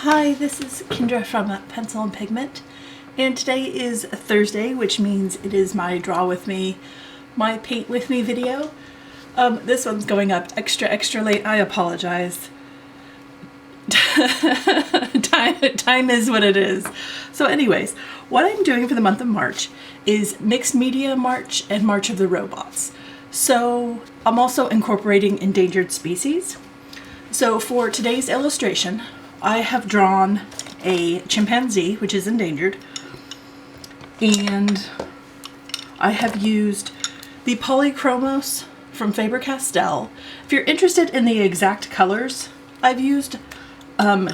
Hi, this is Kendra from Pencil and Pigment, and today is Thursday, which means it is my Draw With Me, my Paint With Me video. This one's going up extra late. I apologize. Time is what it is. So anyways, what I'm doing for the month of March is Mixed Media March and March of the Robots. So I'm also incorporating endangered species. So for today's illustration, I have drawn a chimpanzee, which is endangered, and I have used the Polychromos from Faber-Castell. If you're interested in the exact colors I've used,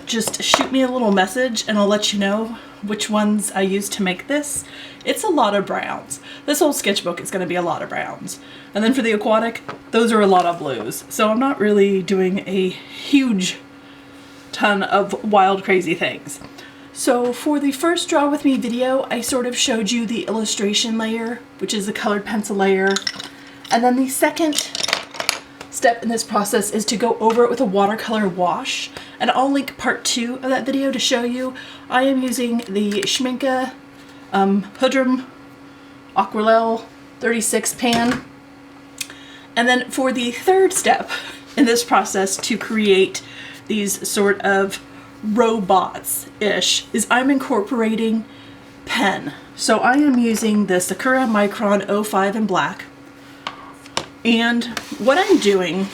just shoot me a little message and I'll let you know which ones I used to make this. It's a lot of browns. This whole sketchbook is going to be a lot of browns. And then for the aquatic, those are a lot of blues. So I'm not really doing a huge ton of wild, crazy things. So for the first Draw With Me video, I sort of showed you the illustration layer, which is the colored pencil layer. And then the second step in this process is to go over it with a watercolor wash. And I'll link part 2 of that video to show you. I am using the Schmincke Hudrum Aquarelle 36 pan. And then for the third step in this process to create these sort of robots-ish is I'm incorporating pen. So I am using the Sakura Micron 05 in black. And what I'm doing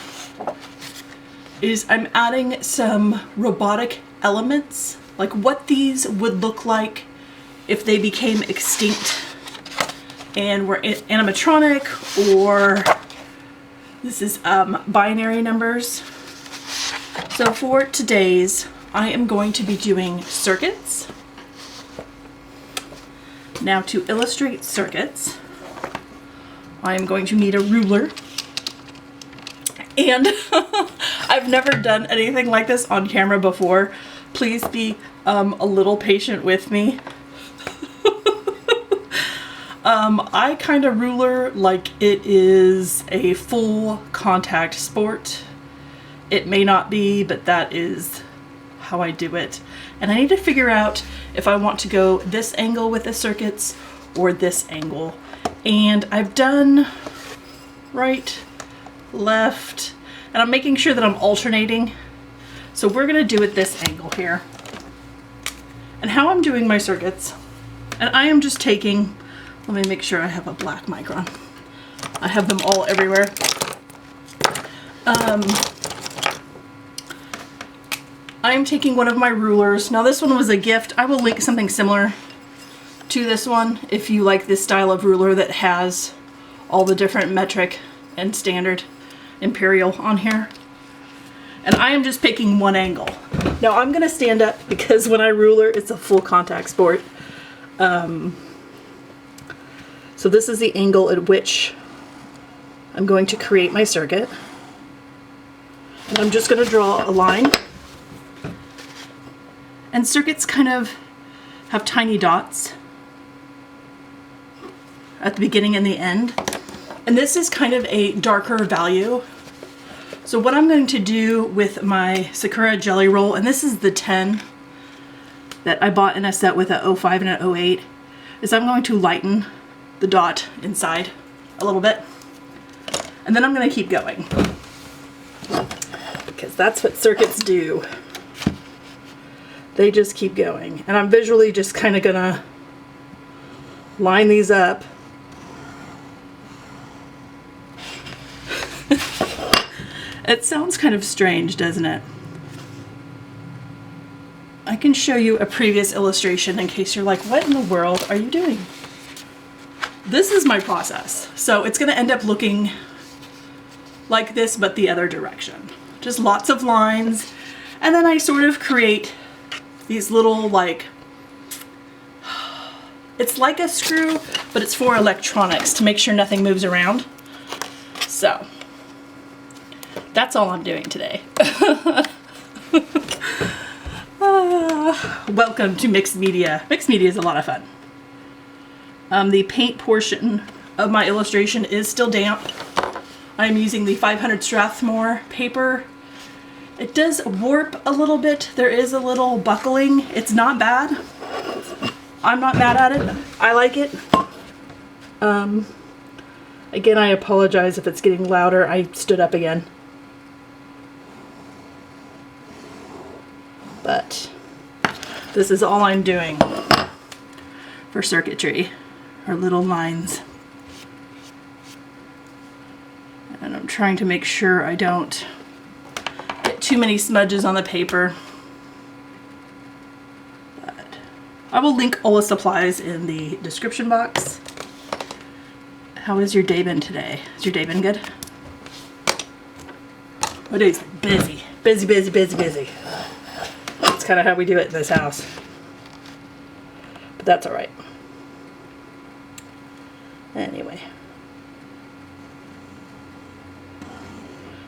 is I'm adding some robotic elements, like what these would look like if they became extinct and were animatronic, or this is binary numbers. So for today's, I am going to be doing circuits. Now to illustrate circuits, I am going to need a ruler. And I've never done anything like this on camera before. Please be a little patient with me. I kind of ruler like it is a full contact sport. It may not be, but that is how I do it. And I need to figure out if I want to go this angle with the circuits or this angle. And I've done right, left, and I'm making sure that I'm alternating. So we're gonna do it this angle here. And how I'm doing my circuits, and I am just taking, let me make sure I have a black micron. I have them all everywhere. I'm taking one of my rulers. Now this one was a gift. I will link something similar to this one if you like this style of ruler that has all the different metric and standard imperial on here. And I am just picking one angle. Now I'm gonna stand up because when I ruler, it's a full contact sport. So this is the angle at which I'm going to create my circuit. And I'm just gonna draw a line. And circuits kind of have tiny dots at the beginning and the end. And this is kind of a darker value. So what I'm going to do with my Sakura Jelly Roll, and this is the 10 that I bought in a set with a 05 and an 08, is I'm going to lighten the dot inside a little bit. And then I'm going to keep going, because that's what circuits do. They just keep going. And I'm visually just kind of gonna line these up. It sounds kind of strange, doesn't it? I can show you a previous illustration in case you're like, what in the world are you doing? This is my process. So it's gonna end up looking like this, but the other direction. Just lots of lines. And then I sort of create these little, like, it's like a screw, but it's for electronics to make sure nothing moves around. So that's all I'm doing today. Welcome to Mixed Media. Mixed Media is a lot of fun. The paint portion of my illustration is still damp. I'm using the 500 Strathmore paper It does warp a little bit. There is a little buckling. It's not bad. I'm not mad at it. I like it. Again, I apologize if it's getting louder. I stood up again. But this is all I'm doing for circuitry, or little lines. And I'm trying to make sure I don't get too many smudges on the paper. But I will link all the supplies in the description box. How has your day been today? Has your day been good? My day's busy. Busy, busy, busy, busy. That's kind of how we do it in this house. But that's alright. Anyway.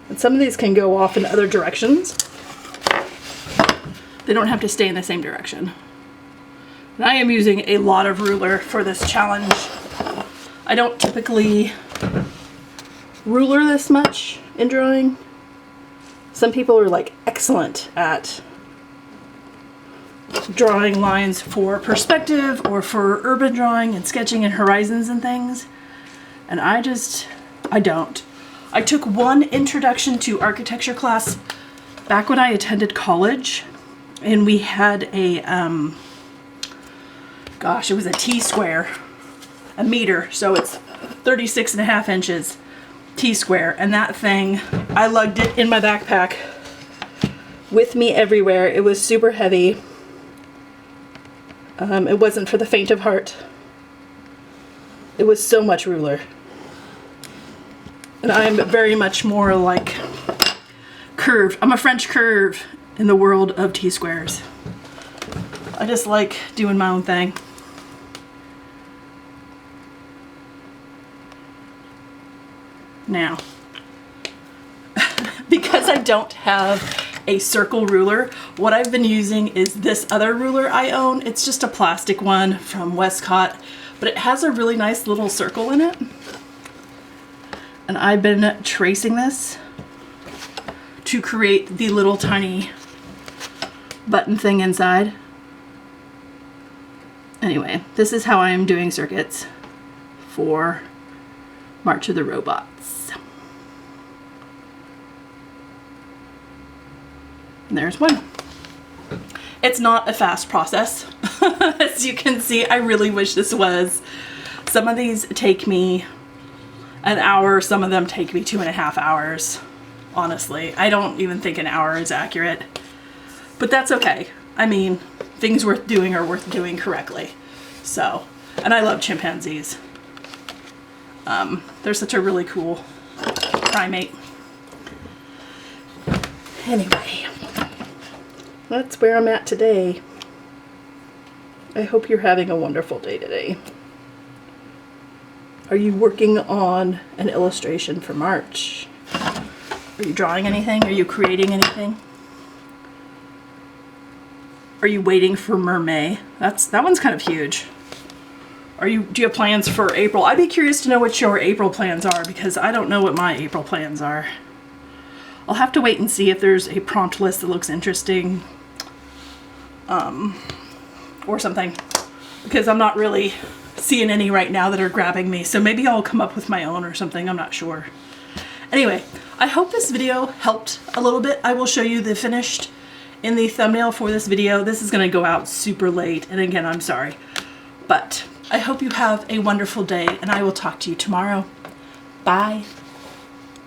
And some of these can go off in other directions. They don't have to stay in the same direction. And I am using a lot of ruler for this challenge. I don't typically ruler this much in drawing. Some people are like excellent at drawing lines for perspective or for urban drawing and sketching and horizons and things. And I don't. I took one introduction to architecture class back when I attended college, and we had a, gosh, it was a T-square, a meter, so it's 36.5 inches T-square, and that thing, I lugged it in my backpack with me everywhere. It was super heavy. It wasn't for the faint of heart. It was so much ruler. And I'm very much more like curved. I'm a French curve in the world of T-squares. I just like doing my own thing. Now, because I don't have a circle ruler, what I've been using is this other ruler I own. It's just a plastic one from Westcott, but it has a really nice little circle in it. And I've been tracing this to create the little tiny button thing inside. Anyway, this is how I am doing circuits for March of the Robots. And there's one. It's not a fast process. As you can see, I really wish this was. Some of these take me an hour, some of them take me 2.5 hours. Honestly, I don't even think an hour is accurate. But that's okay. I mean, things worth doing are worth doing correctly. So, and I love chimpanzees. They're such a really cool primate. Anyway, that's where I'm at today. I hope you're having a wonderful day today. Are you working on an illustration for March? Are you drawing anything? Are you creating anything? Are you waiting for Mermaid? That one's kind of huge. Do you have plans for April? I'd be curious to know what your April plans are, because I don't know what my April plans are. I'll have to wait and see if there's a prompt list that looks interesting, or something, because I'm not really seeing any right now that are grabbing me. So maybe I'll come up with my own or something. I'm not sure. Anyway, I hope this video helped a little bit. I will show you the finished in the thumbnail for this video. This is going to go out super late, and again, I'm sorry. But I hope you have a wonderful day, and I will talk to you tomorrow. Bye.